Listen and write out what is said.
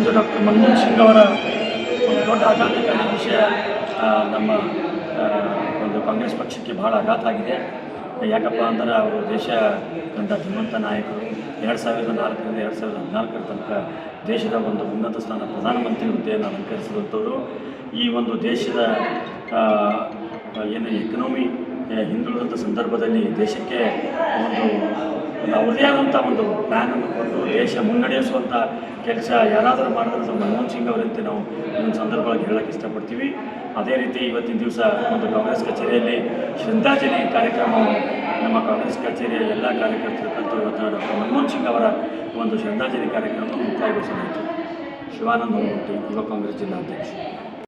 ಇಂದು doctor Manmohan Singh ಅವರ ಒಂದು ದೊಡ್ಡ ಆಘಾತಕಾರಿ ವಿಷಯ ನಮ್ಮ ಒಂದು ಕಾಂಗ್ರೆಸ್ ಪಕ್ಷಕ್ಕೆ ಭಾಳ ಆಘಾತ ಆಗಿದೆ. ಯಾಕಪ್ಪ ಅಂದ್ರೆ ಅವರು ದೇಶ ಕಂಡ ಧೀಮಂತ ನಾಯಕರು. 2004ರಿಂದ 2014 ತನಕ ದೇಶದ ಒಂದು ಉನ್ನತ ಸ್ಥಾನ ಪ್ರಧಾನಮಂತ್ರಿ ಹುದ್ದೆಯನ್ನು ಅಲಂಕರಿಸಿದಂಥವರು. ಈ ಒಂದು ದೇಶದ ಏನು ಎಕನಾಮಿ ಹಿಂದುಳಿದಂಥ ಸಂದರ್ಭದಲ್ಲಿ ದೇಶಕ್ಕೆ ಒಂದು ಅವ್ರದೇ ಆದಂಥ ಒಂದು ಪ್ಲ್ಯಾನನ್ನು ಕೊಟ್ಟು ದೇಶ ಮುನ್ನಡೆಸುವಂಥ ಕೆಲಸ ಯಾರಾದರೂ ಮಾಡಿದ್ರೆ ಮನಮೋಹನ್ ಸಿಂಗ್ ಅವರಂತೆ ನಾವು ಒಂದು ಸಂದರ್ಭವಾಗಿ ಹೇಳೋಕ್ಕೆ ಇಷ್ಟಪಡ್ತೀವಿ. ಅದೇ ರೀತಿ ಇವತ್ತಿನ ದಿವಸ ಒಂದು ಕಾಂಗ್ರೆಸ್ ಕಚೇರಿಯಲ್ಲಿ ಶ್ರದ್ಧಾಂಜಲಿ ಕಾರ್ಯಕ್ರಮವು ನಮ್ಮ ಕಾಂಗ್ರೆಸ್ ಕಚೇರಿಯ ಎಲ್ಲ ಕಾರ್ಯಕರ್ತರು ಕರೆದು ಇವತ್ತು ಡಾಕ್ಟರ್ ಮನಮೋಹನ್ ಸಿಂಗ್ ಅವರ ಒಂದು ಶ್ರದ್ಧಾಂಜಲಿ ಕಾರ್ಯಕ್ರಮ ಮುಕ್ತಾಯಗೊಳಿಸಲಾಯಿತು. ಶಿವಾನಂದ ಮೂರ್ತಿ, ಯುವ ಕಾಂಗ್ರೆಸ್ ಜಿಲ್ಲಾಧ್ಯಕ್ಷ.